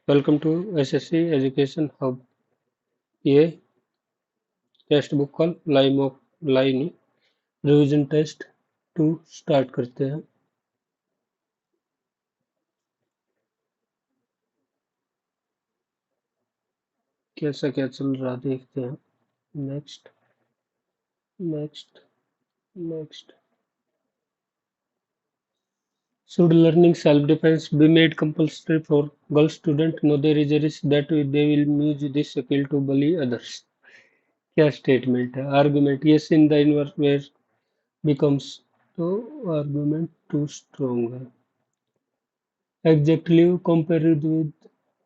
Welcome to SSC Education Hub. ये text book का live revision test 2 start करते हैं। कैसा क्या चल रहा देखते हैं। Next next next Should learning self-defense be made compulsory for girl student? No, there is a risk that they will use this skill to bully others. क्या स्टेटमेंट है? Argument yes in the inverse where becomes तो argument too strong है। Adjective compared with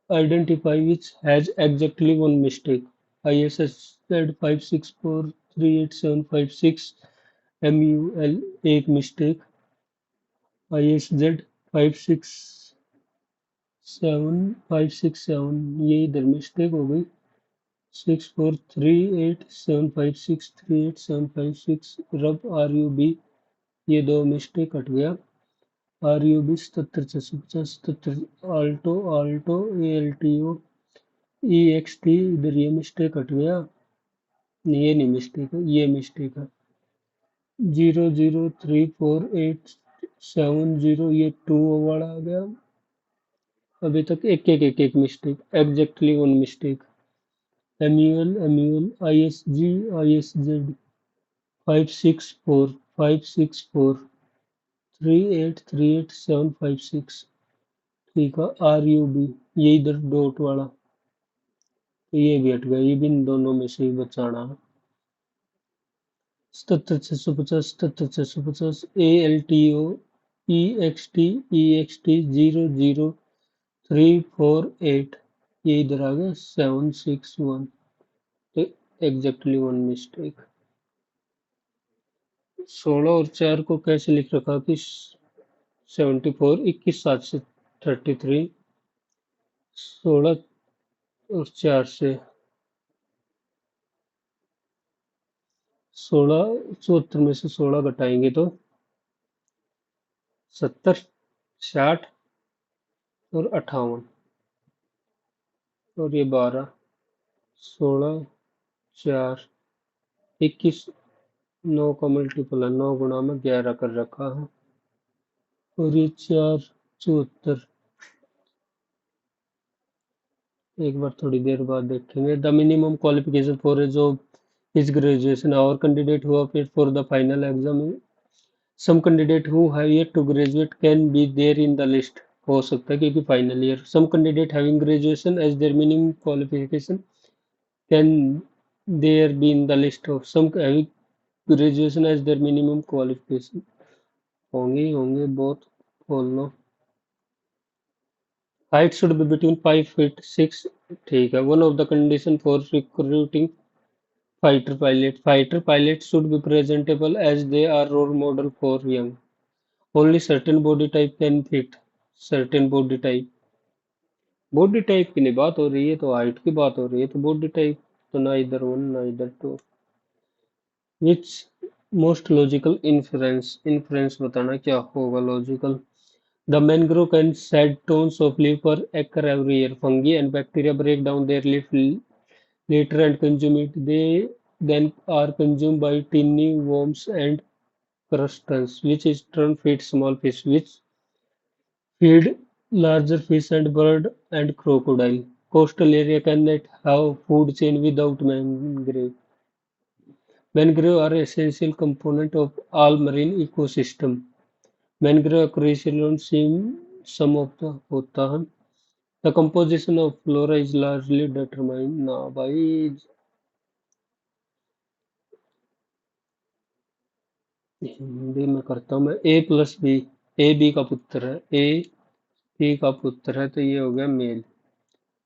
identify which has exactly one mistake. ISS said 564385756 MUL एक mistake, ISZ 567567 ये इधर mistake हो गई, 643875638756 रब RUB ये दो मिस्टेक हट गया, RUB 77 77 Alto Alto ALTO EXT इधर ये मिस्टेक हट गया, ये नहीं मिस्टेक है, ये मिस्टेक है। 0034870 ये 2 वाला आ गया। अभी तक एक mistake, exactly one mistake. MUL ISG ISZ 564 38385756 ठीक है। RUB ये इधर डॉट वाला तो ये भी हट गया, ये भी इन दोनों में से ही बचाना है। 77 650 ALTO EXT 00348 ये इधर आ गया 761 तो एग्जैक्टली वन मिस्टेक। 16 और 4 को कैसे लिख रखा कि 74 21 7 से 33 16 और 4 से 16 74 में से 16 घटाएंगे तो 70 60 और 58 और ये 12 16 4 21 9 का मल्टीपल है, 9 गुणा में 11 कर रखा है और ये 4 74 एक बार थोड़ी देर बाद देखेंगे। The minimum qualification for a job is graduation. Our candidate who appear for the final exam, some candidate who have yet to graduate can be there in the list. हो सकता है क्योंकि final year. Some candidate having graduation as their minimum qualification can there be in the list of some having graduation as their minimum qualification. होंगे बहुत बोल लो। Height should be between 5 feet 6 ठीक है। One of the condition for recruiting fighter pilot should be presentable as they are role model for young. Only certain body type can fit certain body type। Body type की नहीं बात हो रही है, तो height की बात हो रही है, तो बॉडी टाइप तो ना इधर वन ना इधर two. Which most logical inference बताना क्या होगा logical. The mangrove can shed tons of leaf per acre every year. Fungi and bacteria break down their leaf litter and consume it. They then are consumed by tiny worms and crustaceans, which in turn feed small fish, which feed larger fish and bird and crocodile. Coastal area cannot have food chain without mangrove. Mangrove are essential component of all marine ecosystem. Mangrove crucial on some of the होता है। The composition of flora is largely determined ना भाई हिंदी में करता हूँ मैं। A+B A B का पुत्र है, ए पी का पुत्र है, तो ये हो गया मेल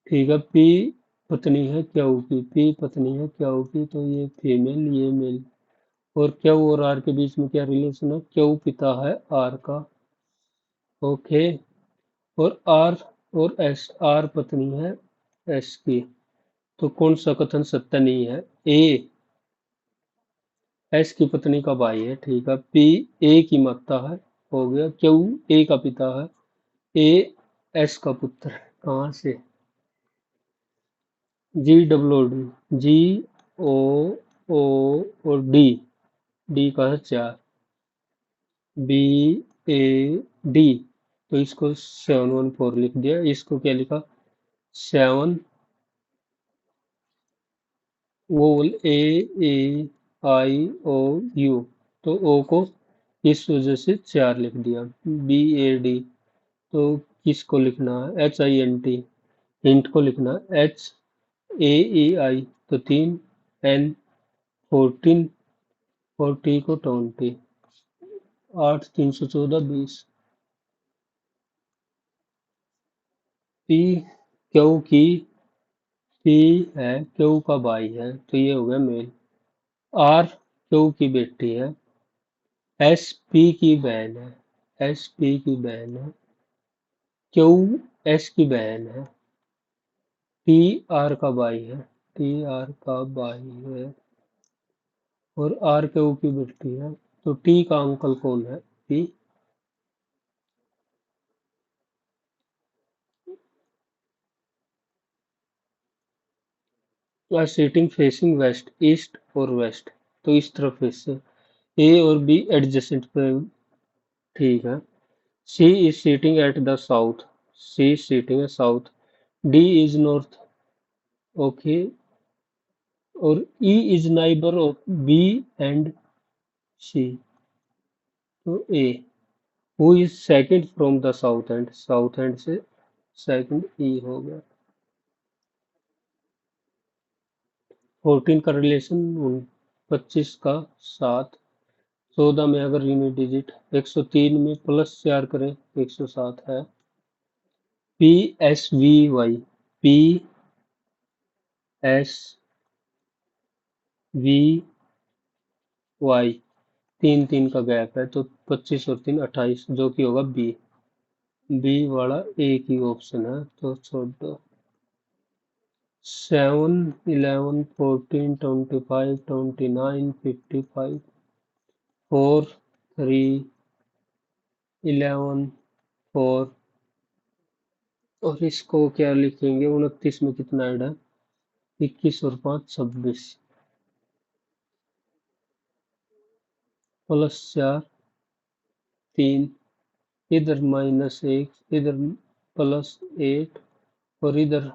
ठीक है। पी पत्नी है क्यू की, पी पत्नी है क्यू की, तो ये फीमेल ये मेल। और क्यू और आर के बीच में क्या रिलेशन है, क्यू पिता है आर का ओके। और आर और एस, आर पत्नी है एस की, तो कौन सा कथन सत्य नहीं है। ए एस की पत्नी का भाई है ठीक है। पी ए की माता है हो गया। क्यू ए का पिता है, ए एस का पुत्र है कहाँ से जी डबल ओ डी, जी ओ ओ और डी, डी का है 4, बी ए डी, तो इसको 714 लिख दिया। इसको क्या लिखा, 7 वोल ए आई ओ यू, तो ओ को इस वजह से 4 लिख दिया। बी ए डी, तो किसको लिखना है, H I N T, hint को लिखना एच ए ई आई, तो 3, एन 14 और टी को 20, 8 314 20। पी क्यू की, पी है क्यू का भाई है, तो ये हो गया मेल। आर क्यू की बेटी है। एस पी की बहन है, एस पी की बहन है। क्यू एस की बहन है। टी आर का भाई है, टी आर का भाई है। और आर क्यू की बेटी है, तो टी का अंकल कौन है, P. Are sitting facing west, east और वेस्ट, तो इस तरफ से ए और बी एडजेसेंट पे, ठीक है। C is sitting at the south, C sitting है south. D is north, okay. और E is neighbour of B and C, तो A. Who is second from the south end, south end से second E हो गया। 14 का relation 25 का 7, 14 में अगर यूनिट डिजिट 103 में +4 करें 107 है। P S V Y, P S V Y, 3 3 का गैप है, तो 25 और 3 28, जो कि होगा बी। बी वाला एक ही ऑप्शन है, तो छोड़ दो। 7 11 14 25 29 55, 4 3 11 4, और इसको क्या लिखेंगे, 29 में कितना ऐड है, 21 और 5 26, +4 3, इधर -1, इधर +8, और इधर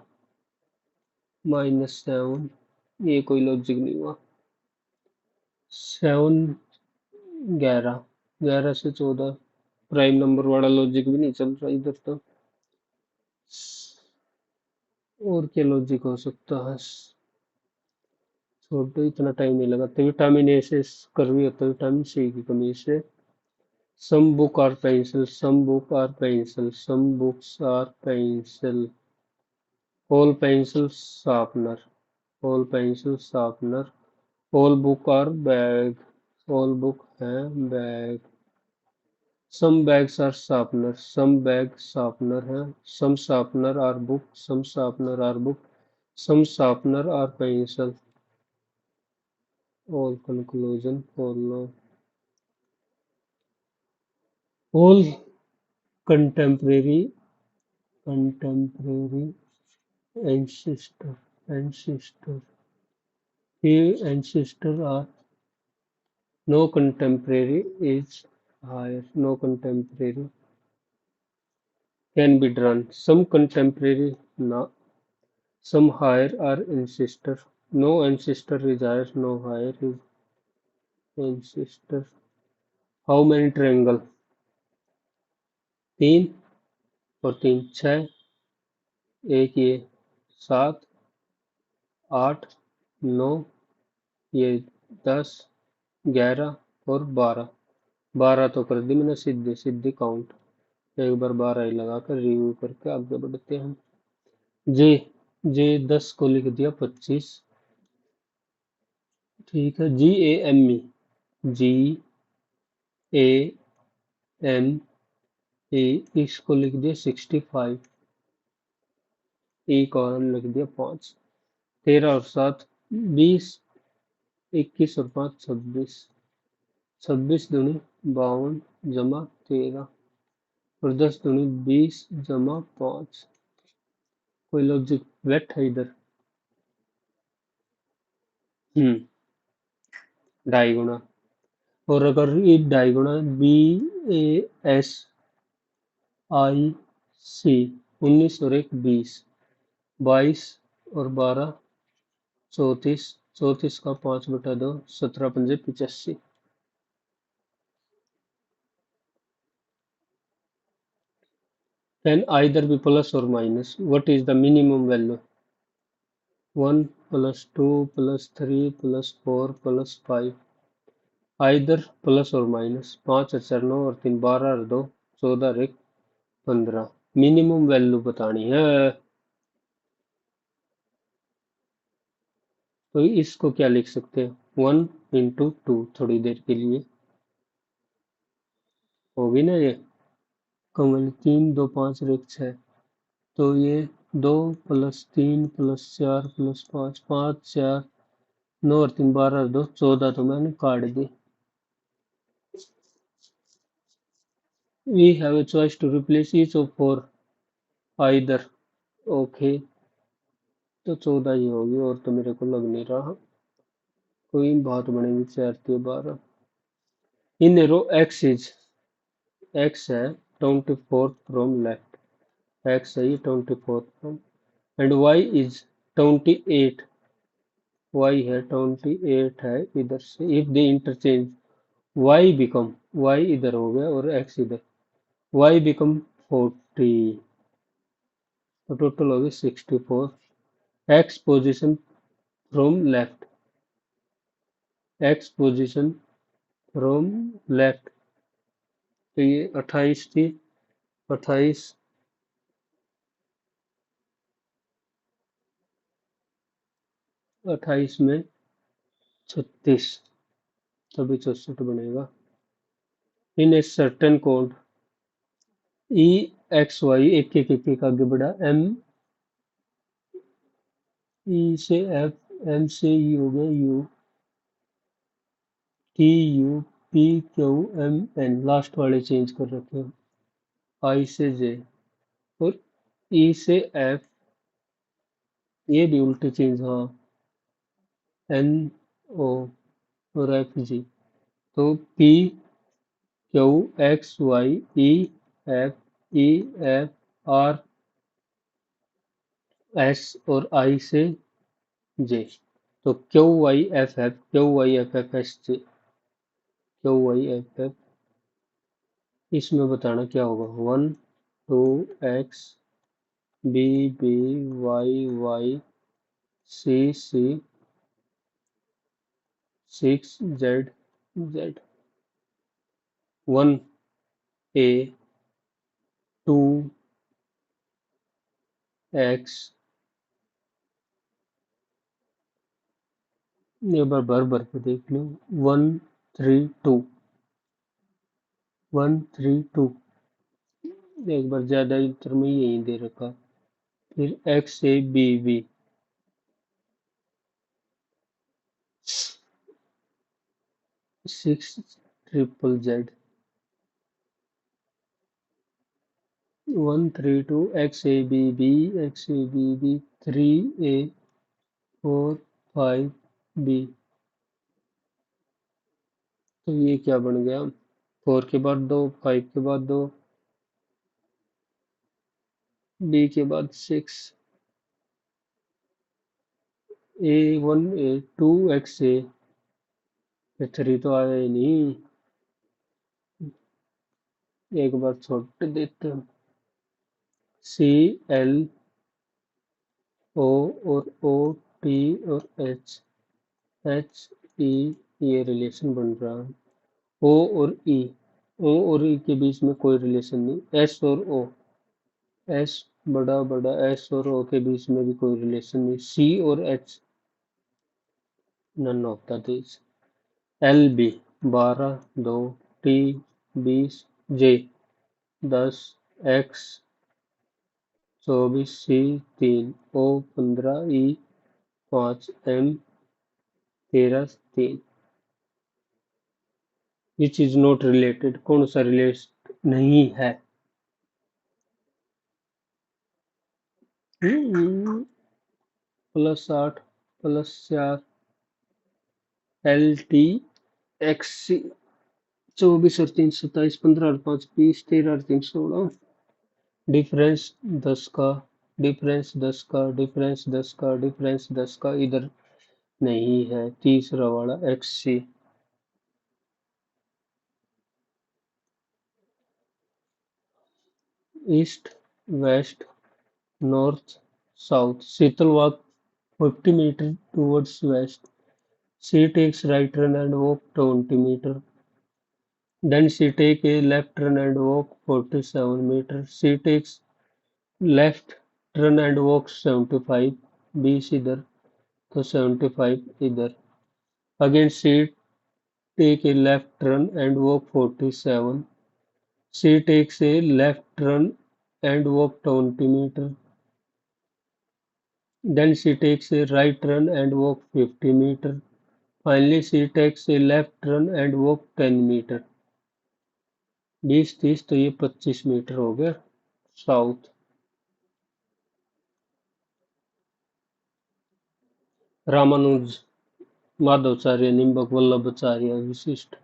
-7, ये कोई लॉजिक नहीं हुआ। 7 11, 11 से 14, प्राइम नंबर वाला लॉजिक भी नहीं चल रहा इधर तो। और क्या लॉजिक हो सकता है, छोड़ दो, इतना टाइम नहीं लगा, तो विटामिन ए से कर भी होता है, विटामिन सी की कमी से। some book are pencil, some book are pencil, some books are pencil, all pencil sharpener, all pencil sharpener, all book are bag, all book है bag, some bags are sharpener, some bag sharpener है, some sharpener are book, some sharpener are book, some sharpener are pencil, all conclusion follow, all contemporary, contemporary ancestor, ancestor, the ancestor are, no contemporary is higher, no contemporary can be drawn, some contemporary na, some higher are ancestor, no ancestor is higher, no higher is ancestor. How many triangle, 3 और 3 6, एक ये 7 8 9, ये 10 11 और 12, 12 तो कर दी मैंने सीधे सीधे काउंट। एक बार 12 ही लगाकर रिव्यू करके आगे बढ़ते हैं। जे, जे 10 को लिख दिया 25, ठीक है। जी A M E, ji A M A, इसको लिख दिया 65, ई को लिख दिया 5, 13 और 7 20, 21 और 5 26, 26 दूनी 52 जमा 13, और 10 दूनी 20 जमा 5, कोई लॉजिक बैठा इधर, ढाई गुना। और अगर ये ढाई गुना BASIC 19 और 1 20, 22 और 12 34, 34 का 5/2, 17×5 = 85। Can either be plus or minus. What is the minimum value? 1 plus 2 plus 3 plus 4 plus 5. Either plus or minus. 5 और 4 9 और 3 12 और 2 14 और 1 15। मिनिमम वैल्यू बतानी है। तो इसको क्या लिख सकते हैं? 1 × 2 थोड़ी देर के लिए होगी ना ये। कमल 3 2 5 और 1 6। तो ये 2 + 3 + 4 + 5 5 4 9 और 3 12 और 2 14 तो मैंने काट दी। We have a choice to replace each of four either. Okay, तो 14 ही होगी और तो मेरे को लग नहीं रहा कोई बात बनेगी। 4 के 12 इन रो x है 24 फ्रॉम लेफ्ट। x है ये 24 from and y is 28। y है 28 है इधर से। इफ दे इंटरचेंज y इधर हो गया और x इधर, y बिकम 40, तो टोटल हो गया 64। x position from left, x position from left, तो ये 28 थी। 28 28 में 36, तभी 64 बनेगा। इन ए सर्टेन कोड EXY एक आगे बढ़ा, E से F, M से E हो गया U, TUPQMN लास्ट वाले चेंज कर रखे हैं। I से J और E से F, ये भी उल्टे चेंज। हाँ, NO और FG, तो PQXYEFERS और I से J, तो QYFF QYFF, इसमें बताना क्या होगा। 1 2 X B B Y C C 6 Z 1 A 2 X, एक बार भर के देख लो। 1 3 2 1 3 2, एक बार ज्यादा इधर में यही दे रखा। फिर X A B B 6 triple Z 1 3 2 X A B B 3 A 4 5 B, तो ये क्या बन गया। 4 के बाद 2, 5 के बाद 2, B के बाद 6, A 1 A 2 X A, 3 तो आया ही नहीं, एक बार छोड़ देते हैं। C L O और O T और H E, ये रिलेशन बन रहा है। O और E के बीच में कोई रिलेशन नहीं। S और O, S बड़ा S और O के बीच में भी कोई रिलेशन नहीं। C और H, none of the this. L B 12 2 T 20 J 10 X 24 C 3 O 15 E 5 M 13 3, which is not related, कौन सा रिलेट नहीं है। +8 +4 LTXC 24 और 3 27 15 और 5 20 13 और 3 16 डिफरेंस 10 का डिफरेंस 10 का डिफरेंस 10 का डिफरेंस 10 का इधर नहीं है तीसरा वाला XC east west north south Sheetal walk 50 meter towards west. She takes right turn and walk 20 meter. Then she take a left turn and walk 47 meter. She takes left turn and walk 75. 20 इधर तो 75 इधर. Again she take a left turn and walk 47. She takes a left turn and walk 20 meter. Then she takes a right turn and walk 50 meter. Finally she takes a left turn and walk 10 meter. 20 30 तो ये 25 metre हो गया south. Ramanuj Madhavacharya निम्बक Vallabhacharya विशिष्ट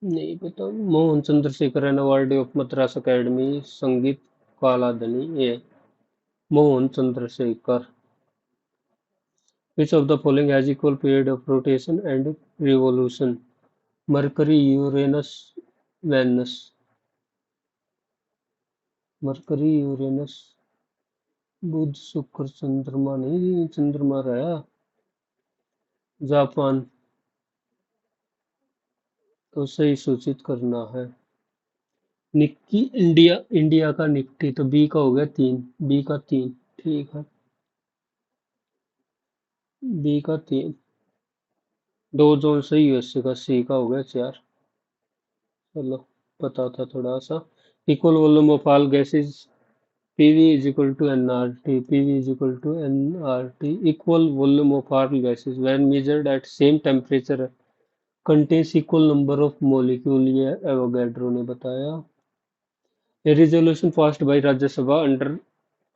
नहीं पता. Mohan Chandrasekaran awardee of Madras academy संगीत कालाधनी ये Mohan Chandrashekhar. Which of the following has equal period of rotation and revolution? Mercury, Uranus, Venus. Mercury, Uranus, Budh Shukra चंद्रमा नहीं चंद्रमा रहा. जापान तो सही सूचित करना है. निक्की इंडिया इंडिया का निफ्टी तो बी का हो गया 3 बी का 3 ठीक है बी का 3. डो जोन्स है यूएसए का सी का हो गया 4. चलो पता था थोड़ा सा. Equal volume of all gases PV is equal to nRT. PV is equal to nRT. Equal volume of all gases when measured at same temperature contains equal number of molecule. ये एवोगैड्रो ने बताया. A resolution passed by Rajya Sabha under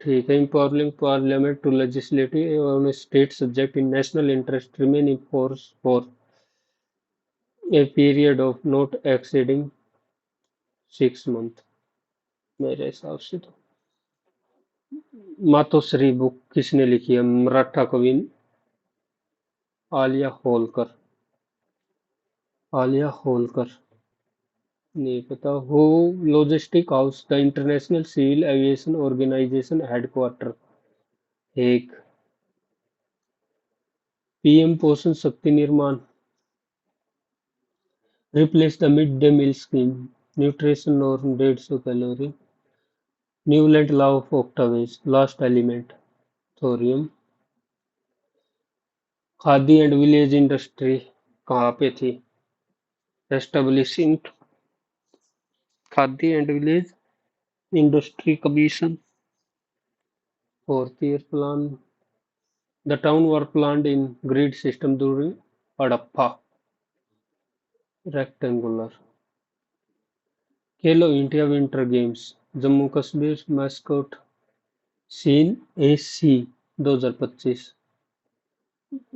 ठीक है empowering parliament to legislative on a state subject in national interest remain in force for a period of not exceeding 6 months. मेरे हिसाब से तो Matoshree book किसने लिखी है? मराठा कवि आलिया होलकर. आलिया होलकर नहीं पता. हो logistic house the international civil aviation organisation headquarter Hague. PM Poshan Shakti Nirman replace the mid day meal scheme. Nutrition norm 150 calorie. Newland law of octaves last element thorium. Khadi and village industry कहाँ पे थी establishing? Khadi and village industry commission. Fourth year plan. The town were planned in grid system during Hadappa. Rectangular. Khelo India Winter Games Jammu Kashmir mascot सीन AC 2025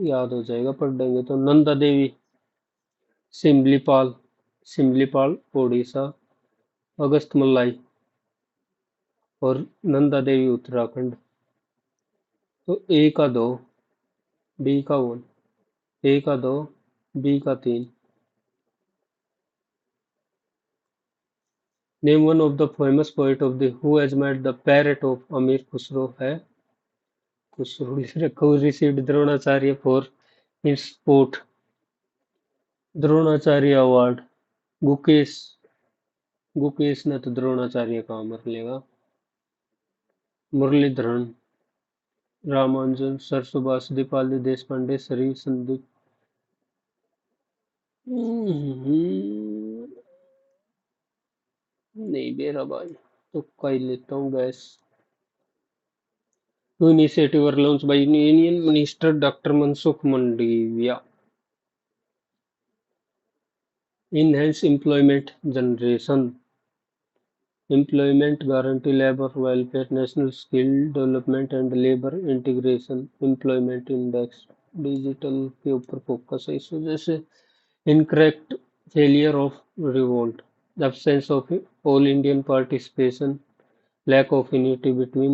याद हो जाएगा पढ़ देंगे तो. नंदा देवी सिमलीपाल सिमलीपाल ओडिशा. अगस्त मलाई और नंदा देवी उत्तराखंड. तो ए का 2 बी का 1 ए का 2 बी का 3. Name one of the famous poet of the who has met the parrot of Amir Khusro है. Khusro who received Dronacharya for in sport Dronacharya award. Gukesh Gukesh ने तो द्रोणाचार्य कहाँ मर लेगा. मुरलीधरन रामानुजन सर सुभाष दीपाली देशपांडे श्री संदीप. नहीं बेरा भाई तुक्का ही लेता हूँ guess. New initiative were launched by Union Minister Dr. Mansukh Mandaviya. Enhance employment generation. Employment guarantee, labor welfare, national skill development and labor integration. Employment index. Digital के ऊपर फोकस है इस वजह से। Incorrect, failure of revolt, absence of all Indian participation, lack of unity between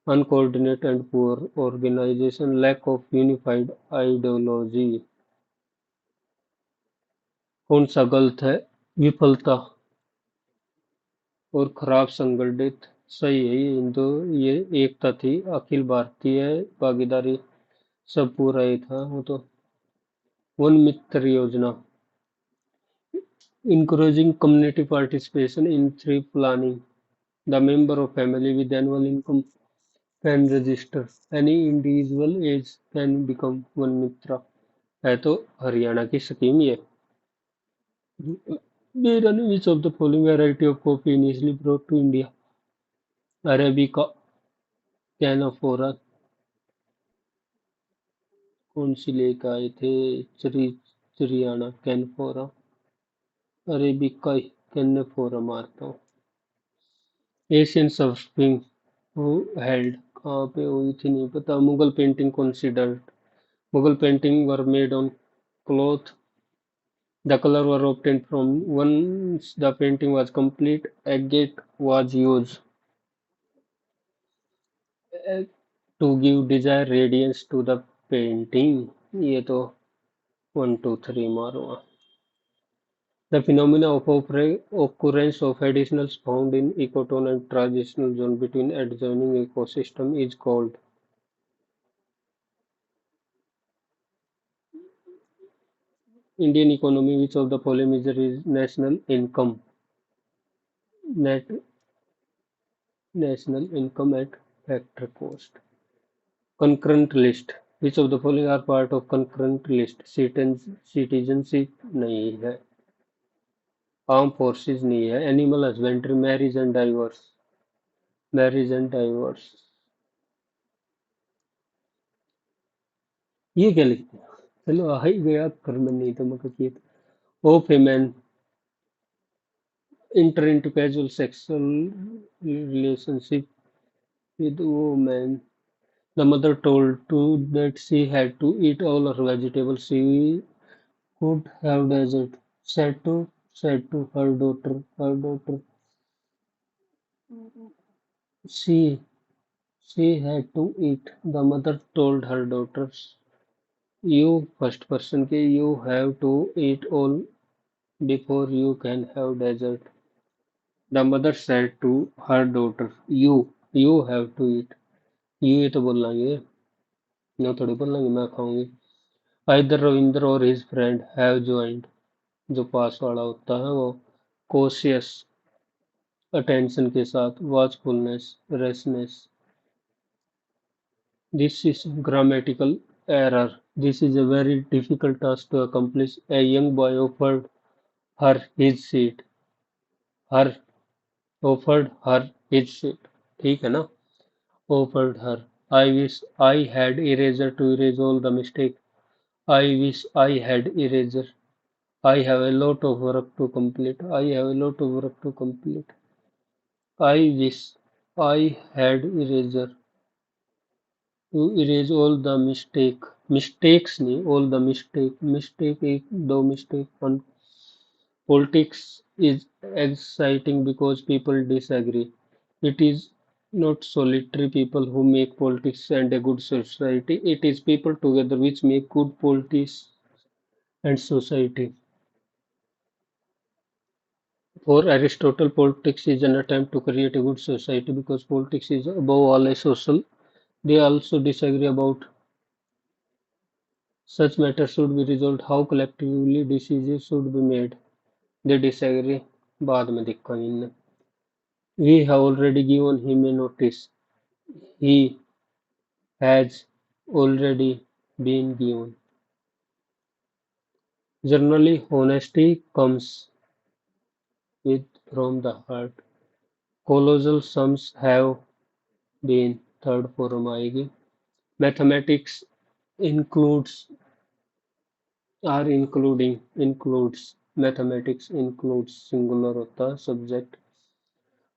uncoordinated and poor organization, lack of unified ideology। कौन सा गलत है? विफलता और खराब संगठित। सही है ये, इन दो, ये एकता थी, अखिल भारतीय भागीदारी, सब पूरा ही था वो तो। वन मित्र योजना, encouraging community participation in tree planning, the member of family with annual income can register, any individual age can become one mitra। है तो हरियाणा की स्कीम ये। Wherein which of the following variety of coffee initially brought to India? Arabica, कैनाफोरा। कौन सी लेकर आए थे? चिरियाना, कैनफोरा, arabica, कैनेफोरा मारता हूँ। एशियन सर्फिंग हु हेल्ड, कहाँ पे हुई थी नहीं पता। Mughal painting considered, Mughal painting were made on cloth, the color were obtained from once the painting was complete, agate was used uh, to give desired radiance to the painting। ये तो 1 2 3 मारो। The phenomena of occurrence of additionals found in ecotone and transitional zone between adjoining ecosystem is called। Indian economy, which of the following measure is national income? Net national income at factor cost। Concurrent list, which of the following are part of concurrent list? Citizenship नहीं है, armed forces नहीं है, animal husbandry, marriage and divorce। ये क्या लिखते हैं? चलो आ ही गया, कर में नहीं तो मगर ये of a man enter into casual sexual relationship with a woman, the mother told to that she had to eat all her vegetables she could have desert, said to her daughter she she had to eat, the mother told her daughters, you first person के you have to eat all before you can have dessert। The mother said to her daughter, you have to eat। ये तो बोल लाएंगे, ना थोड़ी बोल लाएंगे मैं खाऊंगी। Either रविंद्र और his friend have joined, जो पास वाला होता है वो cautious attention के साथ, watchfulness, rashness। This is grammatical error, this is a very difficult task to accomplish। A young boy offered her his seat, her offered her his seat। ठीक है ना? Offered her। I wish I had eraser to erase all the mistake। I wish I had eraser। I have a lot of work to complete। I have a lot of work to complete। I wish I had eraser to erase all the mistakes नहीं, all the mistake एक दो mistake one। Politics is exciting because people disagree। It is not solitary people who make politics and a good society, it is people together which make good politics and society। For Aristotle, politics is an attempt to create a good society because politics is above all a social. They also disagree about such matters should be resolved, how collectively decisions should be made। They disagree, बाद में देखा इनने। We have already given him a notice, he has already been given। Generally, honesty comes with from the heart। Colossal sums have been, third form आएगी। Mathematics includes are includes, mathematics includes singular होता है subject.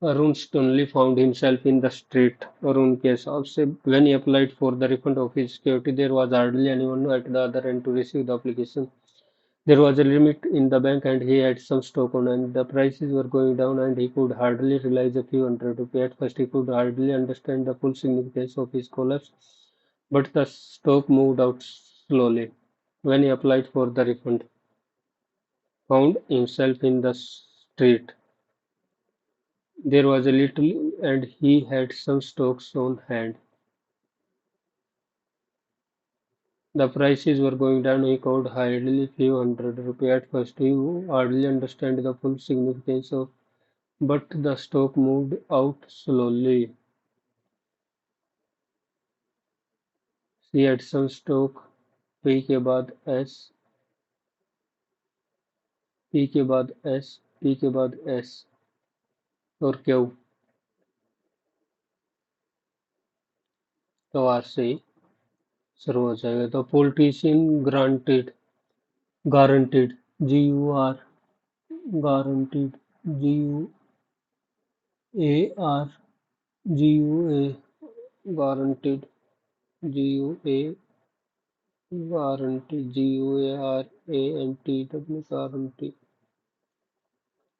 Arun suddenly found himself in the street. Arun के हिसाब से when he applied for the refund of his security, there was hardly anyone at the other end to receive the application. There was a limit in the bank and he had some stock on and the prices were going down and he could hardly realize a few hundred rupees. At first he could hardly understand the full significance of his collapse, but the stock moved out slowly. When he applied for the refund, found himself in the street. There was a little and he had some stocks on hand. The prices were going down. He could hardly few hundred rupees. At first he hardly understand the full significance of, but the stock moved out slowly. She had some stock P के बाद S, P के बाद S, P के बाद S और Q तो R से ही शुरू हो जाएगा तो politician granted guaranteed GUR guaranteed GUAR GUA guaranteed GUA guaranteed GUARANTW guaranteed.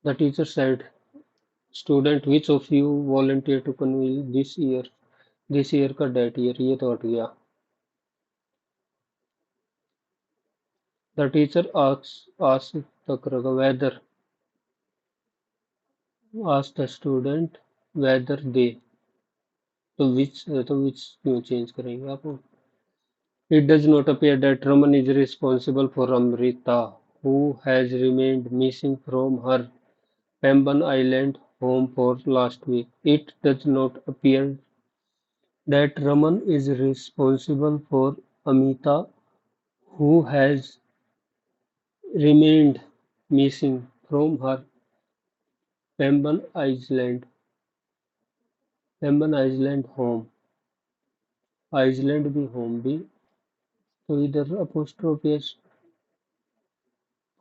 The teacher said, "Student, which of you volunteer to convey this year?" This year का that year ये तो हट गया. The teacher asked whether asked the student whether they तो which क्यों change करेंगे आप? It does not appear that Raman is responsible for Amrita, who has remained missing from her Pamban Island home for last week. It does not appear that Raman is responsible for Amita, who has remained missing from her Pamban Island home. Island भी home भी तो इधर apostrophe s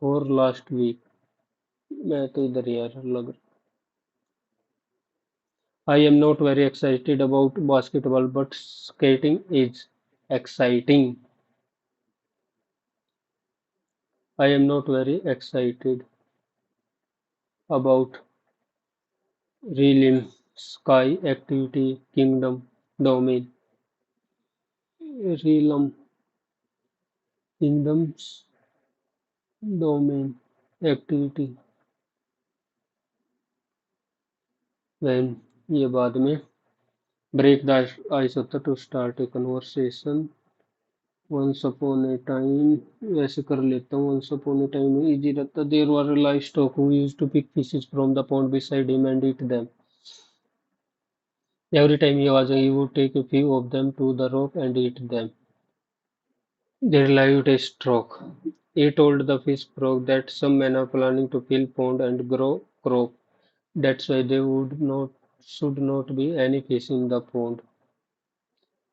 for last week. मैं तो इधर यार लग I am not very excited about basketball, but skating is exciting. I am not very excited about realm, sky, activity, kingdom, domain, realm, kingdoms, domain, activity, when ये बाद में break the ice होता to start a conversation. Once upon a time वैसे कर लेता हूँ. Once upon a time में easy रहता. There were a livestock who used to pick fishes from the pond beside him and eat them. Every time he would take a few of them to the rock and eat them. They lived a stroke. He told the fish frog that some men are planning to fill pond and grow crop. That's why there should not be any fish in the pond.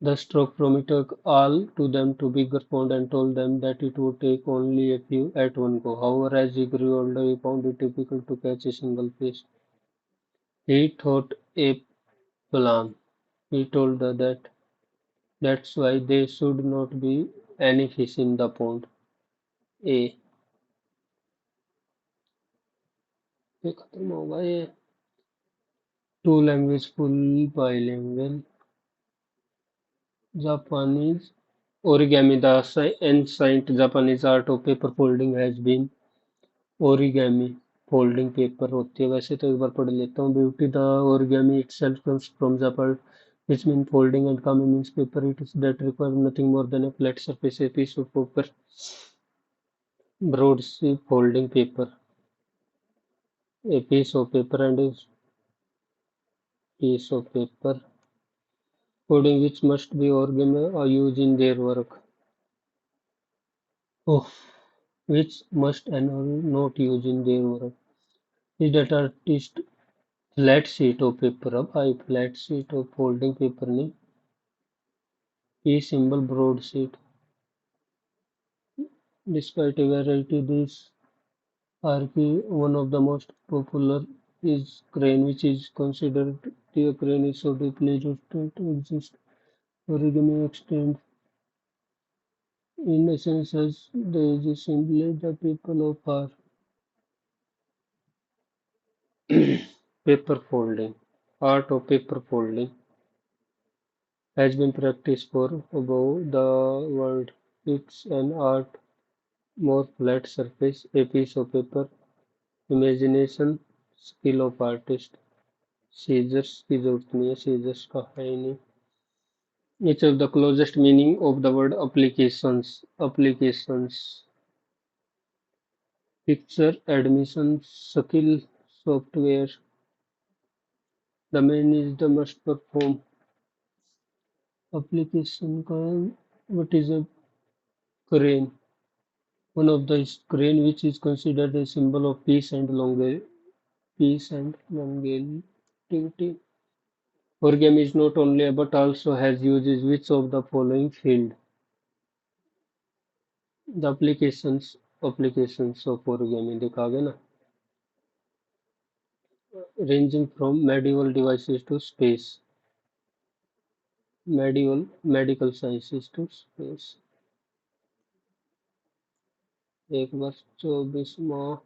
The stork promised all to them to bigger pond and told them that it would take only a few at one go. However, as he grew older, he found it difficult to catch a single fish. He thought a plan. He told that that's why there should not be any fish in the pond. A ये खत्म होगा ये two language fully bilingual Japanese origami the ancient Japanese art of paper folding has been origami folding paper होती है वैसे तो एक बार पढ़ लेता हूँ beauty the origami itself comes from Japan which means folding and kami means paper it is that require nothing more than a flat surface a piece of paper broad sheet folding paper a piece of paper and a piece of paper coding which must be origami or used in their work oh which must and not use in their work is that artist flat sheet of paper अब I flat sheet of folding paper नहीं P symbol broadsheet. Despite a variety, these are one of the most popular is crane, which is considered the crane is so deeply rooted to exist. Origami extends in essence as there is simply the people of our paper folding. Art of paper folding has been practiced for above the world. It's an art, more flat surface, a piece of paper, imagination, skill of artist. Scissors की जरूरत नहीं है, seizures का है ही नहीं. Each of the closest meaning of the word applications. Applications. Picture, admission, skill, software. The main is the must perform. Application का what is a crane? One of the crane which is considered a symbol of peace and longevity. Origami is not only but also has uses which of the following field. The applications of origami देखा गया ना, ranging from medieval devices to space, medical sciences to space. एक बार 24वां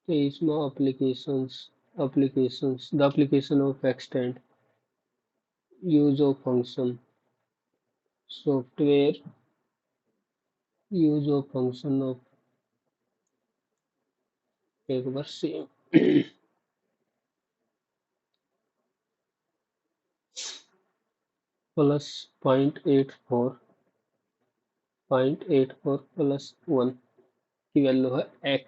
23वां applications the application of extend, use of function, software, use of function of एक बार same plus 0.84 plus 1 की value है x,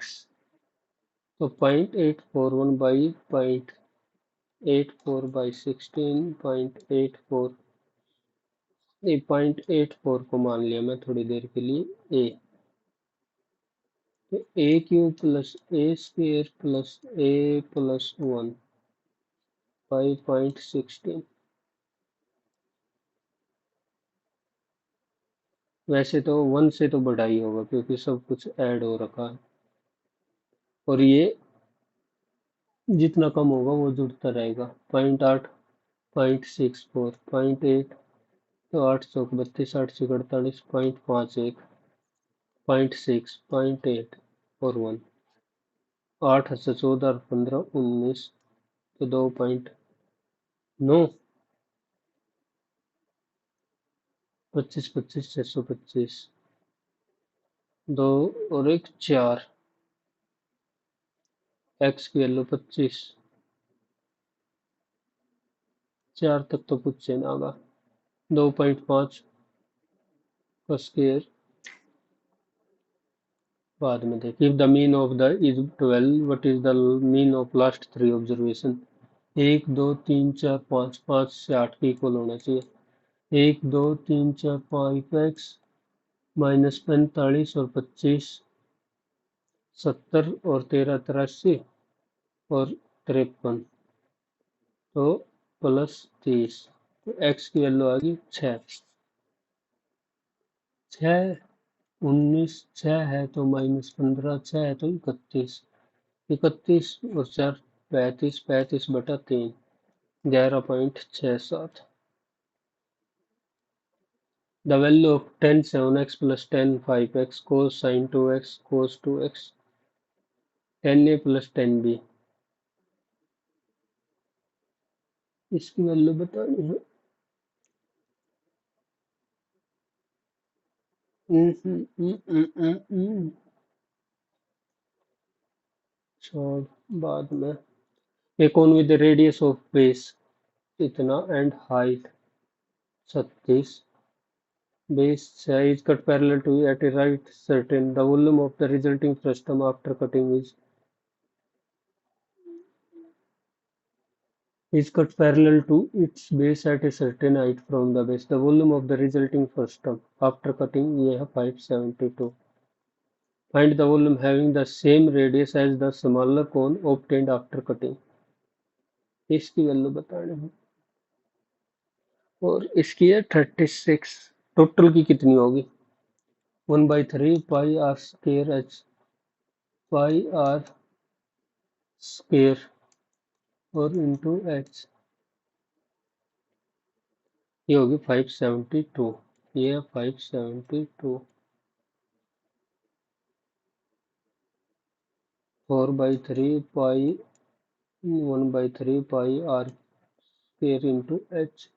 तो 0.841 by 0.84 by 16 0.84, 0.84 को मान लिया मैं थोड़ी देर के लिए a, तो a cube plus a square plus a plus 1 by 0.16. वैसे तो 1 से तो बड़ा ही होगा क्योंकि सब कुछ ऐड हो रखा है, और ये जितना कम होगा वो जुड़ता रहेगा. 0.8 0.64 0.8, तो 8 चौक 32 8 चौक 48 0.51 0.6 0.8 और 1, 8 से 14 और 15 19, तो 2.9 25 25 625 2 और 1 4, x की वैल्यू 25, 4 तक तो कुछ ना आगा. 2.5 का स्क्वायर बाद में देख. If the mean of the is 12, what is the mean of last 3 observation. 1 2 3 4 5, 5 से 8 के इक्वल होना चाहिए. 1 2 3 4 5x माइनस 45 और 25 70 और 13 83 और 53, तो प्लस 30, तो x की वैल्यू आ गई 6. 6 19 6 है तो माइनस 15, 6 है तो 31, 31 और 4 35, 35 बटा 3 11.67. The value of tan 7x plus tan 5x cos sin 2x cos 2x tan a plus tan b, इसकी वैल्यू बतानी है. छोड़ बाद में. A cone with the radius of base इतना and height 36, base is cut parallel to at a right certain. The volume of the resulting frustum after cutting is cut parallel to its base at a certain height from the base. The volume of the resulting frustum after cutting ये है 572. Find the volume having the same radius as the smaller cone obtained after cutting. इसकी value बतानी है, और इसकी है 36. Total की कितनी होगी. 1/3 pi r square h, pi r square और इंटू एच, ये होगी 572, ये 572, 4/3 pi 1/3 pi r square into h.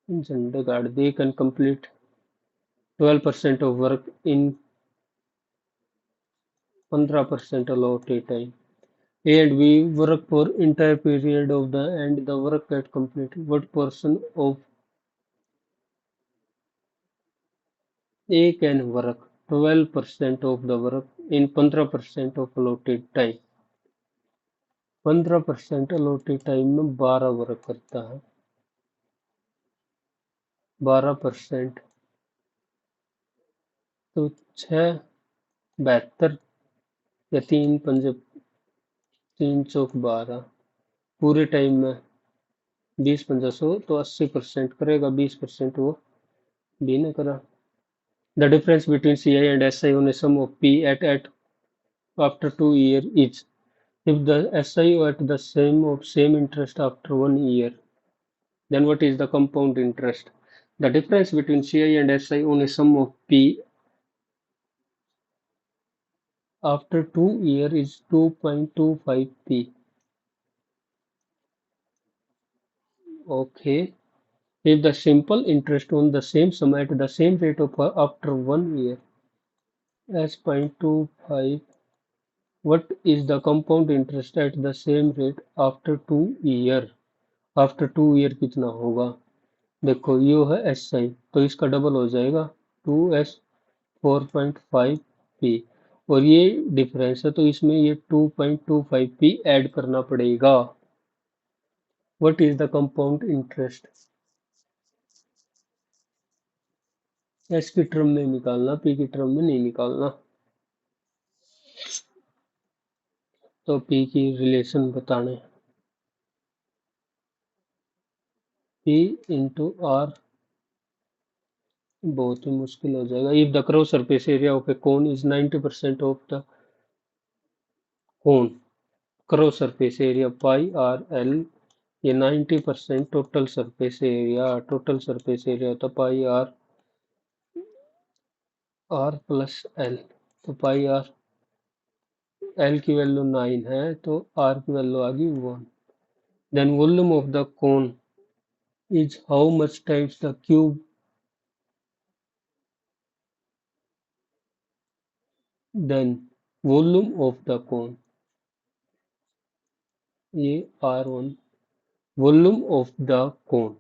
झंडे गाड़ दी। Can complete 12% of work in 15% allotted time. A and B work for entire period of the and the work get completed. What portion of A can work 12% of the work in 15% of allotted time. 15% allotted time में 12 work करता है। 12% तो 6 72 या 3 पंजे 3 चौक 12 पूरे time में 20 पंजा 100 तो 80% करेगा। 20% वो बी ने करा। The difference between CI and SI on a sum of P at after 2 years is if the SI at the same interest after 1 year, then what is the compound interest? The difference between CI and SI on a sum of P after 2 years is 2.25p. Okay. If the simple interest on the same sum at the same rate of after 1 year as 0.25, what is the compound interest at the same rate after 2 year? After 2 year कितना होगा? देखो ये है S I तो इसका double हो जाएगा 2s 4.5p और ये डिफरेंस है तो इसमें ये 2.25p ऐड करना पड़ेगा। What is the compound interest? S की टर्म में निकालना, पी की टर्म में नहीं निकालना। तो पी की रिलेशन बताने, पी इंटू आर बहुत ही मुश्किल हो जाएगा। If the cross surface area of A cone is 90% of the cone, cross surface area pi r L, ये 90% टोटल सरफेस एरिया होता पाई आर प्लस एल। तो पाई आर, एल की value 9 है तो आर की वैल्यू आ गई 1। Then volume of the cone is how much times the cube, then volume of the cone, ये R1, volume of the cone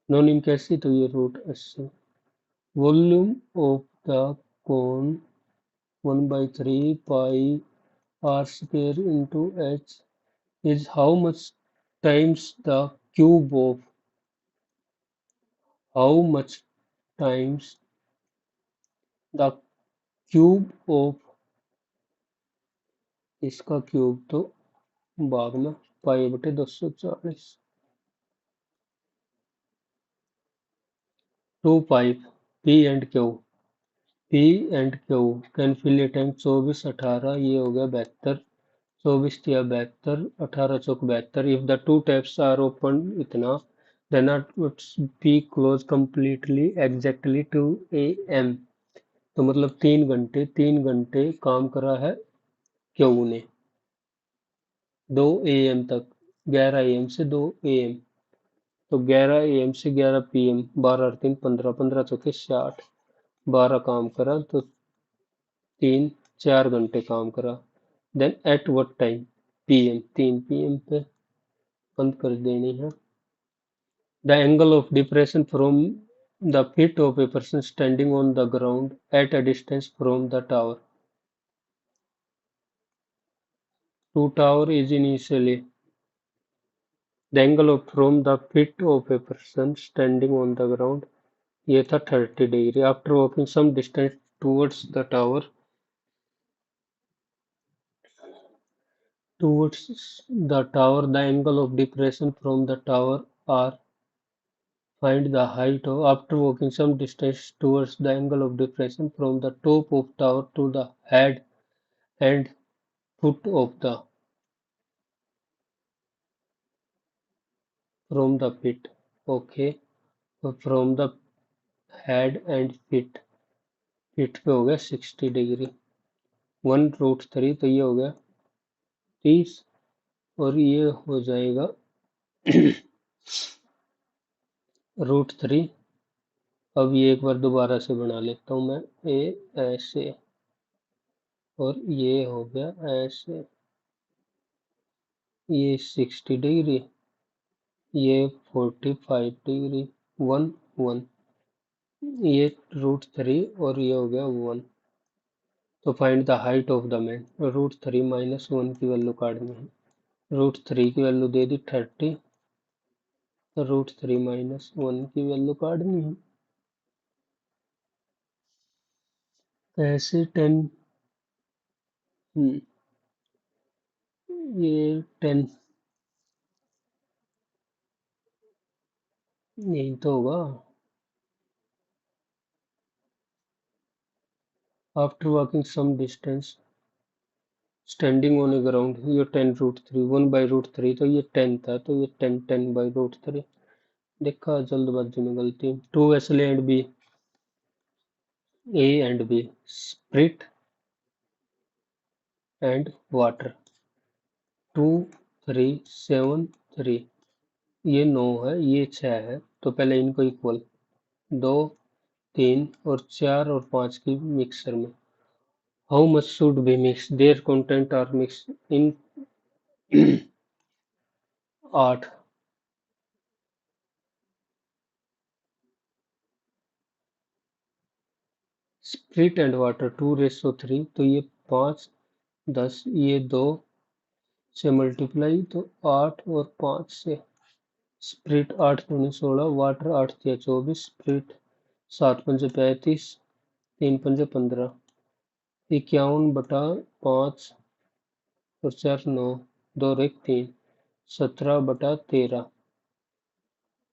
non इनकेसी तो ये √80, volume of the cone 1/3 pi r square into h is how much times the cube of, how much times the cube of, इसका cube तो भाग में pi बटे 240, 2 pi P and Q, P and Q can fill a tank 24 18 ये हो गया 72, 24 या 72, 18 चौक 72। If the two taps are open इतना then are be close completely exactly 2 AM। तो मतलब 3 घंटे काम करा है क्यू ने 2 AM तक, 11 AM से 2 AM। तो 11 AM से 11 PM, 12 और 3 15, 15 चौके 60, 12 काम करा तो 4 घंटे काम करा। Then at what time? PM, 3 PM पे बंद कर देनी है। The angle of depression from the feet of a person standing on the ground at a distance from the tower to tower is initially the angle of from the feet of a person standing on the ground, ये था 30 degree. after walking some distance towards the tower, the angle of depression from the tower r, find the height of, after walking some distance towards the angle of depression from the top of tower to the head and foot of the from the pit. Okay, तो from the head and feet, feet पे हो गया 60 degree, 1√3 तो ये हो गया 30, और ये हो जाएगा √3। अब ये एक बार दोबारा से बना लेता हूँ मैं, ए ऐसे, और ये हो गया ऐसे, ये 60 डिग्री, ये 45 डिग्री, 1 1, ये √3 और ये हो गया 1। तो find the height of the man, √3 - 1 की वैल्यू काटनी है। √3 की वैल्यू दे दी 30, तो √3 - 1 की वैल्यू काटनी है। ऐसे 10, ये 10 यही तो होगा। After walking some distance, standing on a ground, ये 10√3, 1/√3, तो ये 10 था, तो ये 10 देखा, जल्दबाजी में गलती। Two vessel and B, A and B, spirit and water, 2 3 7 3, ये 9 है, ये 6 है, तो पहले इनको इक्वल, 2 3 और 4 और 5 की मिक्सर में। How much should be mix, their content are mix in 8। Spirit and water 2:3, तो ये 5 10, ये 2 से मल्टीप्लाई, तो 8 और 5 से। स्प्रिट 8 दूनी 16, वाटर 8 तिया 24, स्प्रिट 7 पंजे 35, 3 पंजे 15, 51/5 और 4 9, 2 और 1 3, 17/13।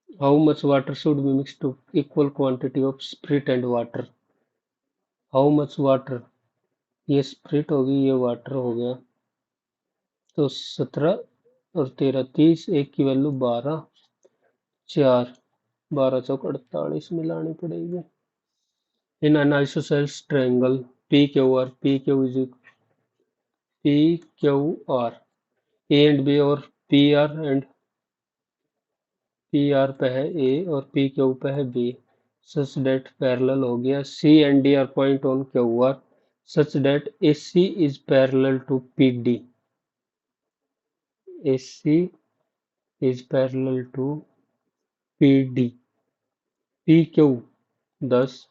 How much water should be mix to equal quantity of spirit and water. How much water, ये स्प्रिट होगी, ये वाटर हो गया, तो 17 और 13, 30, एक की वैल्यू 12, 4, 12 चौक 48 मिलानी पड़ेगी। In an isosceles triangle P Q R, P Q R, A and B और P R and P R पे है ए और पी क्यू पे है बी, सच डेट पैरेलल हो गया, C and D are point on Q R such that A C is parallel to P D, A C is parallel to P D, P Q 10,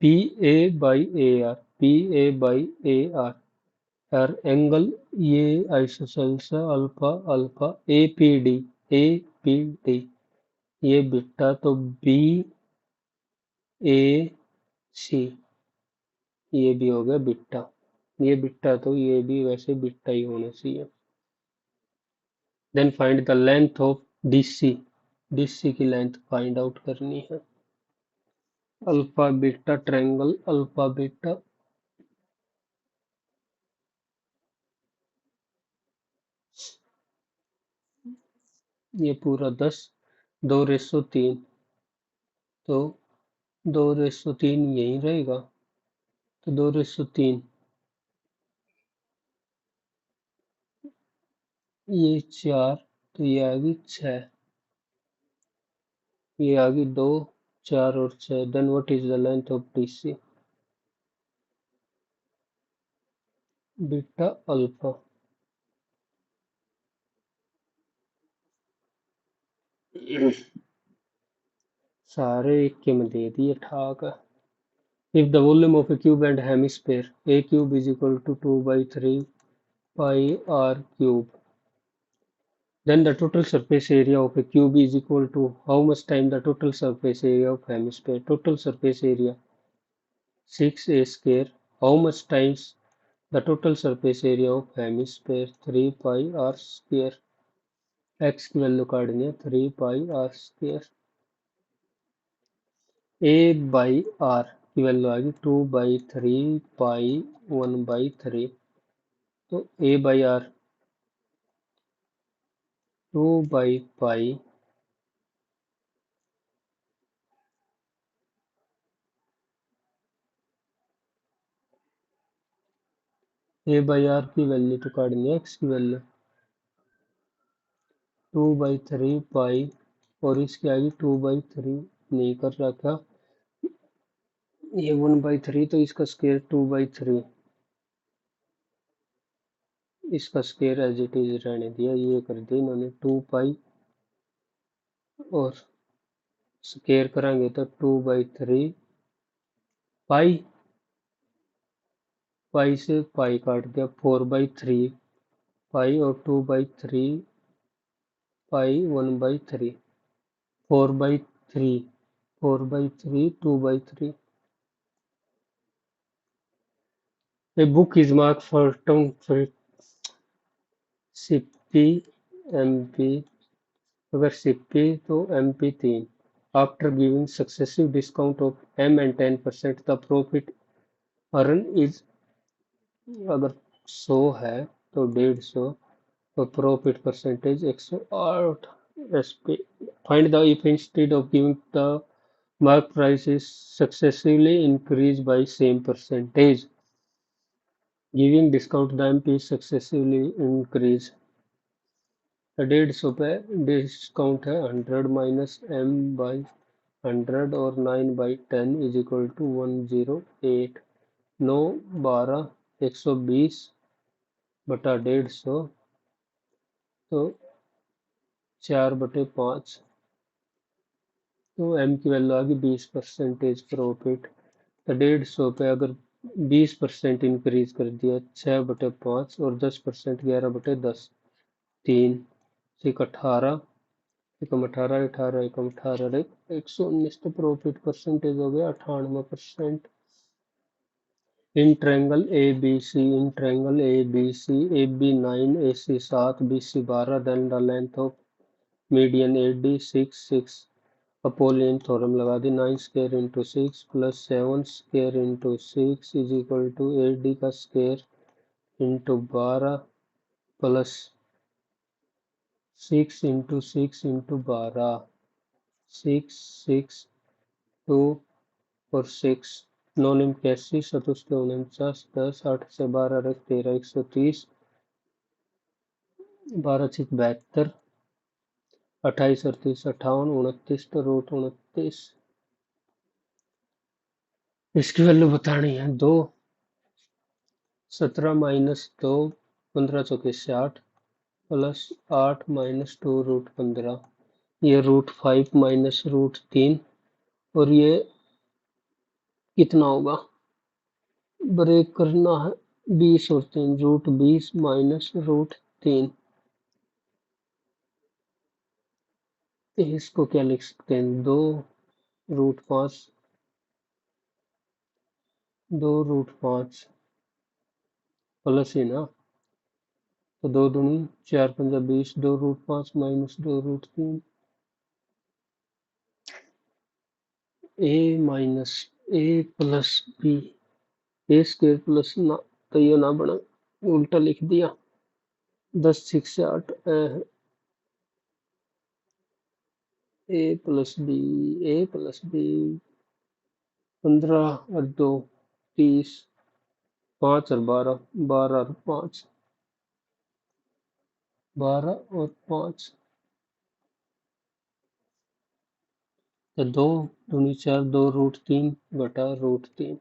P A by A R, P A by A R, और angle, ये isosceles है, alpha alpha, A P D, A P D, ये beta, तो B A C, ये भी हो गया beta, ये बीटा, तो ये भी वैसे बीटा ही होना चाहिए। Then find the length of DC, DC की लेंथ फाइंड आउट करनी है। Alpha beta triangle, alpha beta, ये पूरा 10, 2:3, तो 2:3 यही रहेगा, तो 2:3, ये 4, तो ये आ गई 6, ये आ गई 2, 4 और 6। Then what is the length of DC, beta alpha. सारे एक के में दे दिए, ठाक है। If the volume of a cube and hemisphere, a cube is equal to 2/3 pi r cube, then the total surface area of a cube is equal to how much time the total surface area of hemisphere? Total surface area 6a square. How much times the total surface area of hemisphere? 3 pi r square. X की value काटनी है, 3 pi r square. a by r की value आ गई 2/3 pi 1/3, तो A/R 2/पाई A/R की value तो काटनी है, x की वैल्यू 2/3 पाई और इसकी आएगी 2/3, नहीं कर रखा ये 1/3, तो इसका स्क्वायर 2/3, इसका स्क्वायर एज इट इज रहने दिया, ये कर दिया इन्होंने 2 पाई और स्क्वायर कराएंगे तो 2/3 पाई, पाई से पाई काट दिया 4/3 पाई और 2/3 पाई 1/3, 4/3, 4/3 2/3। A book is marked for term for CP MP, अगर CP तो MP 3, after giving successive discount of M and 10%, the profit earn is, अगर 100 है तो 150, तो profit percentage 108 SP। Find the if instead of giving the mark price is successively increased by same percentage, giving discount the MP is successively increased। 150 पे discount है 100 - M/100 और 9/10 is equal to 108, 9 12 120 बटा 150, तो 4/5, तो M की value आ गई 20% profit. तो 150 पे अगर 20% इंक्रीज कर दिया 6/5 और 10% 11/10, 3 एक 18, एकम 18 18 एकम 18 119, तो प्रॉफिट परसेंटेज हो गया 98%। In triangle ABC, AB 9, AC 7, BC 12, then the length of median AD 6 6, Apollonian theorem लगा दी, 9 square into 6 plus 7 square into 6 is equal to AD का square into 12 plus 6 into 6 into 12, 6 6 2 और 6, 9 81, 7 49, 10 8 से 12 रख 13 130, 12 6 72, 28 38 58 29, तो रूट 29। इसकी वैल्यू बतानी है 2, 17 - 2 15 चौके 60 प्लस 8 - 2 रूट 15, ये √5 -√3, और ये कितना होगा, ब्रेक करना है 20 और 3, √20 -√3। इसको क्या लिख सकते हैं, 2√5, 2√5 प्लस ही ना, तो 2 दूनी 4 पंजा 20, 2√5 - 2√3, A plus B, A square plus ना, तो ये ना बना, उल्टा लिख दिया, 10 6 8, A प्लस बी 15 और 2 30, 5 और 12, 12 और 5, 12 और 5, तो 2 दूनी 4, 2√3 बटा √3,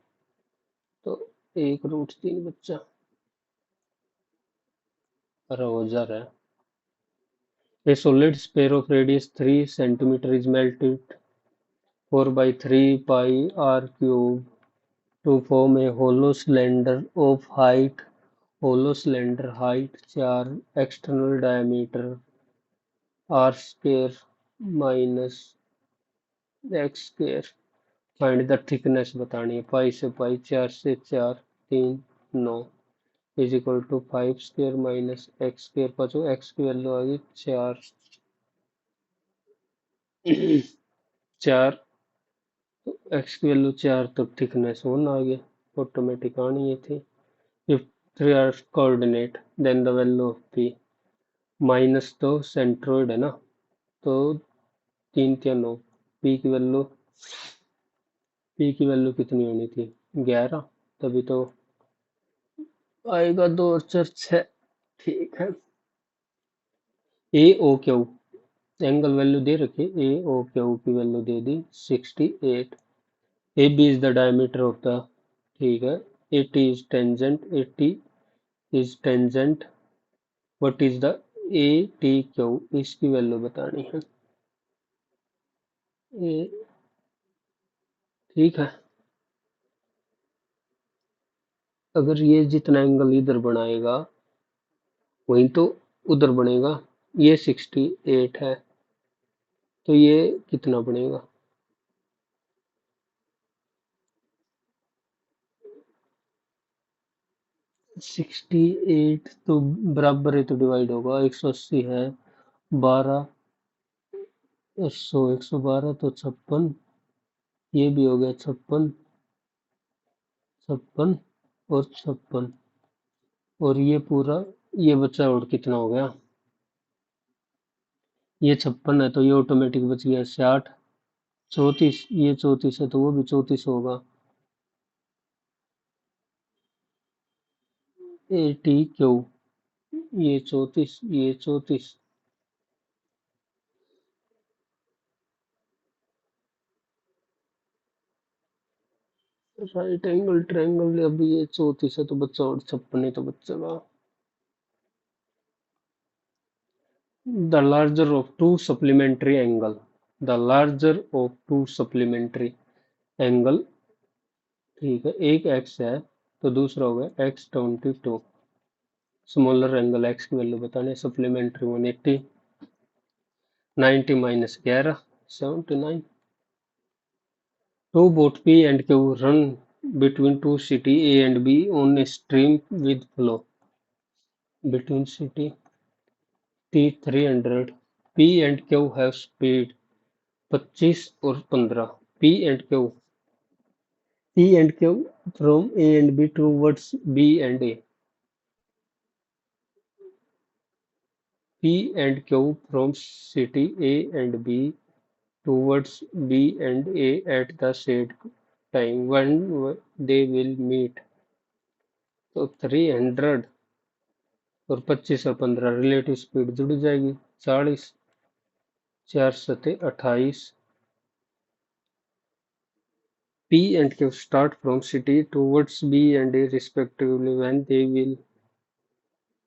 तो 1√3 बच्चा रोजा है। A solid sphere of radius 3 centimeter is melted 4/3 pi r cube to form a hollow cylinder height 4, external diameter r square minus x square। Find the thickness बतानी है, पाई से पाई 4 से 4 3 9 is equal to 5 square minus x square, पाचो x की value आ गई 4 4, तो x की वैल्यू 4, तो थिकनेस 1 आ गया, ऑटोमेटिक आनी है थी। 3 are coordinate, then the value of p minus तो सेंट्रोइड है ना, तो 3 3 9, पी की वैल्यू कितनी होनी थी, 11, तभी तो आएगा 2 और 4 6। ठीक है। A O Q angle value दे रखी, ए ओ क्यू की वैल्यू दे दी 68। A B is the diameter of the, ठीक है, 80 is tangent, 80 is tangent, what is the A T Q, इसकी वैल्यू बतानी है। ए, ठीक है, अगर ये जितना एंगल इधर बनाएगा वही तो उधर बनेगा, ये 68 है, तो ये कितना बनेगा, 68 तो बराबर है, तो डिवाइड होगा, 180 है, 12, 112 तो 56, ये भी हो गया 56, 56 और 56, और ये पूरा, ये बचा और कितना हो गया, ये 56 है तो ये ऑटोमेटिक बच गया 60, 34, ये 34 है तो वो भी 34 होगा, 80 क्यू, ये 34, ये 34, राइट एंगल ट्रायंगल, अभी ये 34 है तो बच्चा और 56 ही तो बचेगा। The larger of to supplementary angle, the larger of to supplementary angle, ठीक है, एक एक्स है तो दूसरा हो गया x22, स्मॉलर एंगल एक्स की वैल्यू बताने, supplementary 180, 90 minus 11, 79, two boat P and Q run between two city A and B on a stream with flow between city T 300. P and Q have speed 25 और 15. P and Q, P and Q from A and B towards B and A. P and Q from city A and B towards B and A at the said time when they will meet. तो 300 और 25 और 15 relative speed जुड़ जाएगी, 40, 4 सते 28। P and Q start from city towards B and A respectively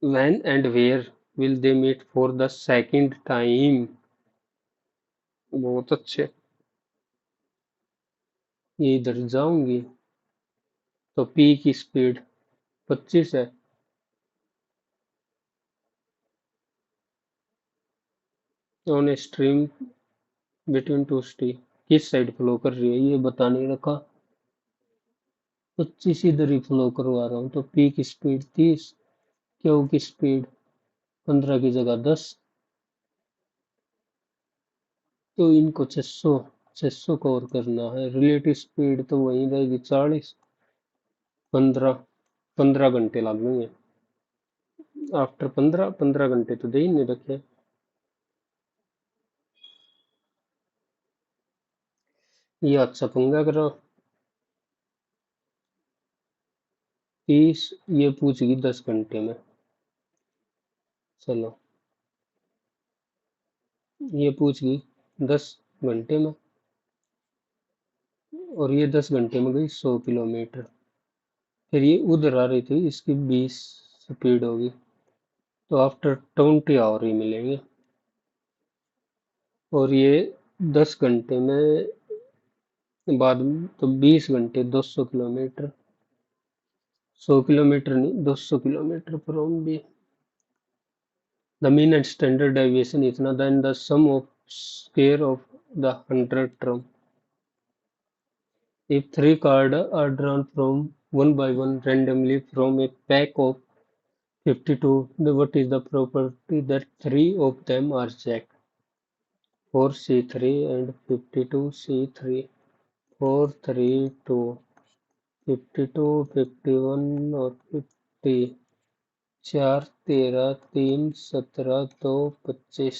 when and where will they meet for the second time। बहुत अच्छे, ये इधर जाऊंगी तो P की स्पीड 25 है, on a stream between two city, किस साइड फ्लो कर रही है ये बता नहीं रखा, 25 इधर ही फ्लो करवा रहा हूँ, तो P की स्पीड 30, Q की स्पीड 15 की जगह 10, तो इनको 600 कवर करना है, रिलेटिव स्पीड तो वही रहेगी 40, 15 घंटे लगेंगे, आफ्टर 15 घंटे तो दे ही नहीं रखे, ये अच्छा पंगा करो। 30, ये पूछेगी 10 घंटे में, चलो ये पूछेगी 10 घंटे में, और ये 10 घंटे में गई 100 किलोमीटर, फिर ये उधर आ रही थी, इसकी 20 स्पीड होगी, तो आफ्टर 20 आवर ही मिलेंगे, और ये 10 घंटे में बाद में, तो 20 घंटे 200 किलोमीटर, 100 किलोमीटर नहीं 200 kilometre from B, the mean and standard deviation इतना, then the sum of square of the 100 term, if 3 cards are drawn from one by one randomly from a pack of 52, what is the probability that 3 of them are jack, 4 C3 and 52 C3, 4 3 2, 52 51 और 40, 4, 13, 3, 17, 2, 25,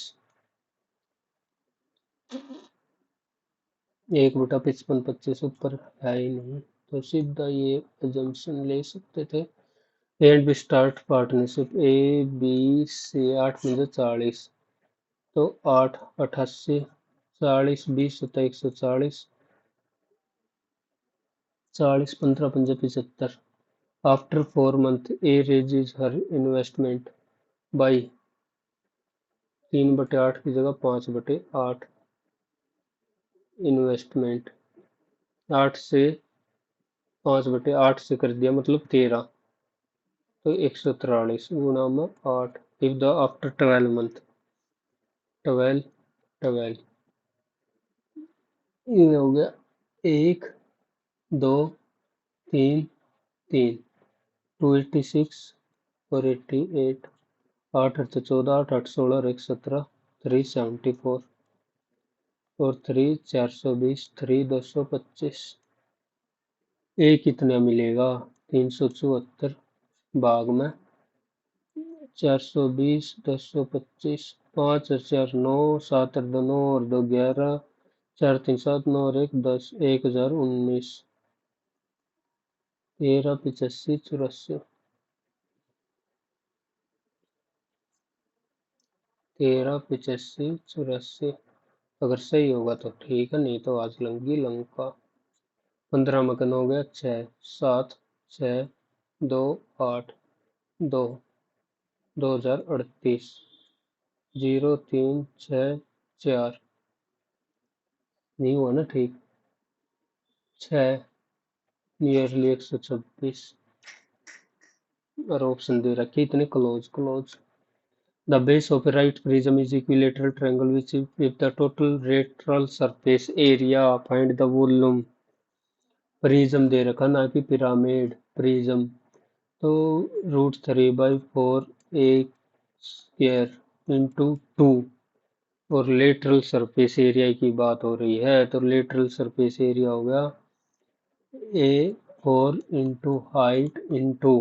1/55, 25 ऊपर है ही नहीं, तो सीधा ये assumption ले सकते थे। And we start partnership A B C, 8 में 40, तो 8, 88, 40, 20 होता है 140, 40, 15, 5, 75। After 4 months A raises her investment by 3/8 की जगह 5/8 इन्वेस्टमेंट, 8 से 5/8 से कर दिया मतलब 13, तो 143 गुना में 8। इफ द आफ्टर 12 months, 12, 12 ये हो गया 1, 2, 3, 3, 286 और 88, 8 8 14, 8 8 16 और 1 17, 374 और 3 420, 3 225। ए कितना मिलेगा? 374 भाग में 420, 225, 5 और 4 9, 7 और 2 9 और 2 11, 4 3 7 9 और 1 10, 1019, 13 85 84, 13 85 84। अगर सही होगा तो ठीक है, नहीं तो आज लंगी लंका। 15 मकन हो गया 6, 7, 6, 2, 8, 2, 2038, 0 3 6 4, नहीं हुआ ना ठीक, 6 नियरली 126, और ऑप्शन दे रखे इतने close close. The base of a right prism is equilateral triangle which if the total lateral surface area find the volume। Prism दे रखा ना कि पिरामिड, प्रिज्म। तो √3/4 ए स्क्वायर इंटू 2, और लेटरल सरफेस एरिया की बात हो रही है, तो लेटरल सरफेस एरिया हो गया A4 इंटू हाइट इंटू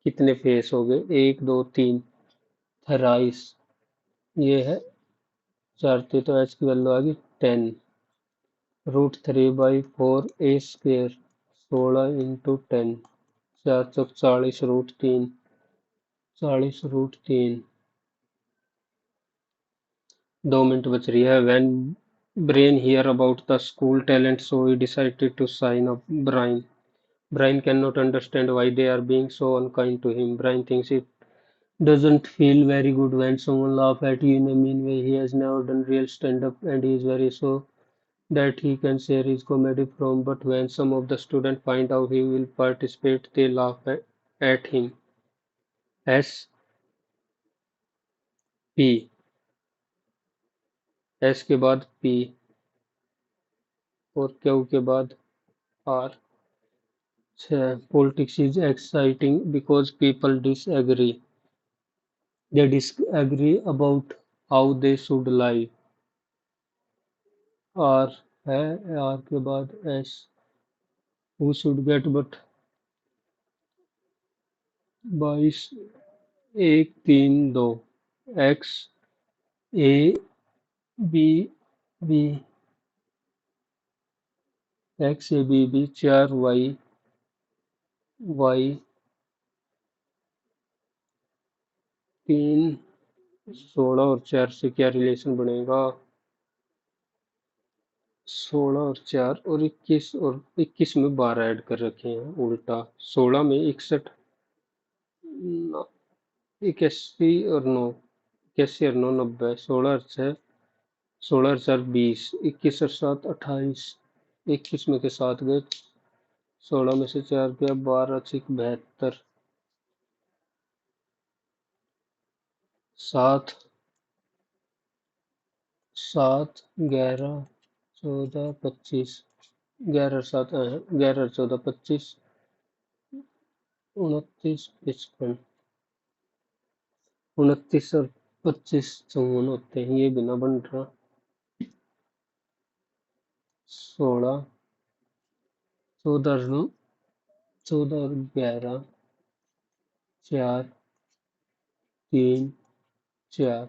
कितने फेस हो गए, 1 2 3, 23, ये है 4 थे, तो एच की वैल्यू आ गई 10। √3/4 ए स्क्वायर 16 इंटू 10, 4 चौक 40, √3, 40 √3। 2 मिनट बच रही है। When Brain hear about the school talent, so he decided to sign up Brian. Brian cannot understand why they are being so unkind to him. Brian thinks it doesn't feel very good when someone laughs at you in a mean way. He has never done real stand-up and he is very so that he can share his comedy from. But when some of the students find out he will participate, they laugh at him. S P, S के बाद P और Q के बाद R। Politics is exciting because people disagree. They disagree about how they should live. R है, R के बाद S, who should get but 22, 1 3 2, X A B B, X A B B 4 Y Y 3, 16 और 4 से क्या relation बनेगा? 16 और 4 और 21, और 21 में 12 ऐड कर रखे हैं उल्टा। 16 में 61, 81 और 9, 81 और 9 90, 16 और 6, 16 और 4 20, 21 और 7 28, 21 में के साथ गए, 16 में से 4 गया, 12 6 72, 7 7 11 14 25, 11 7 11 14 25, 29 55, 29 और 25 54 होते हैं, ये बिना बन रहा। 16, 14 और 11, 4 3 4।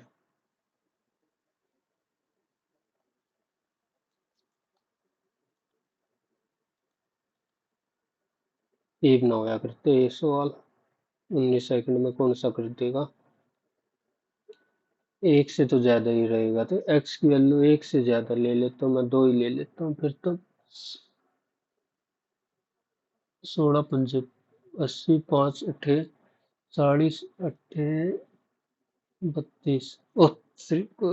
ये ना होया करते ये सवाल। 19 सेकंड में कौन सा कर देगा। एक से तो ज्यादा ही रहेगा, तो एक्स की वैल्यू एक से ज्यादा ले लेता हूँ, मैं 2 ही ले लेता हूँ फिर तो। 16 पंजे 80, 5 अठे 40 अठे 32। ओ सिर्फ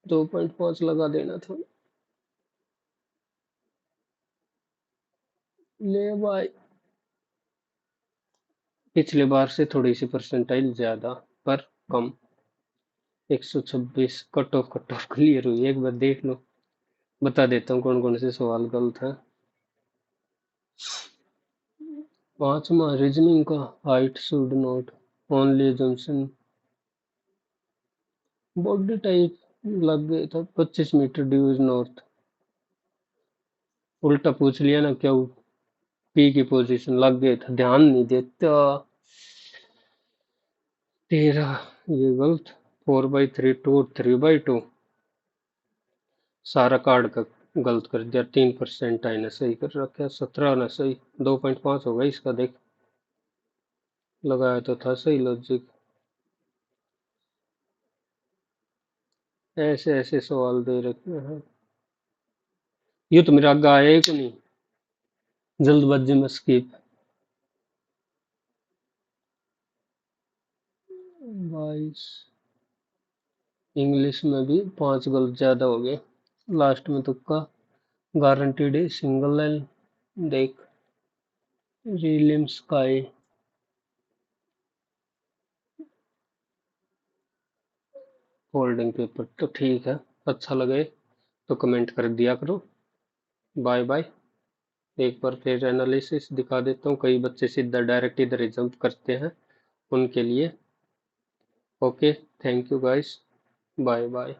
2.5 लगा देना था। ले भाई, पिछले बार से थोड़ी सी परसेंटाइल ज्यादा पर कम। 126 कट ऑफ क्लियर हुई, एक बार देख लो। बता देता हूँ कौन कौन से सवाल गलत है। पांचवा रीजनिंग का, height should not only junction. Body type लग गया था, 25 मीटर ड्यू इज नॉर्थ। उल्टा पूछ लिया ना क्या। पी की पोजीशन लग गए था, ध्यान नहीं देता तेरा। ये गलत। 4/3 टू और 3/2। सारा कार्ड का गलत कर दिया। 3% आई ने सही कर रखा है, 17 ने सही। 2.5 होगा इसका, देख लगाया तो था सही लॉजिक। ऐसे ऐसे सवाल दे रखे हैं। ये तो मेरा आगे आया ही को नहीं। जल्दबाजी में स्किप। 22। इंग्लिश में भी 5 गलत ज्यादा हो गए। लास्ट में तुक्का। Guaranteed single L. देख। रिलिम स्काई। फोल्डिंग पेपर तो ठीक है। अच्छा लगे तो कमेंट कर दिया करो। Bye bye. एक बार फिर एनालिसिस दिखा देता हूँ, कई बच्चे सीधा डायरेक्ट इधर ही जंप करते हैं, उनके लिए। Okay, thank you guys. Bye bye.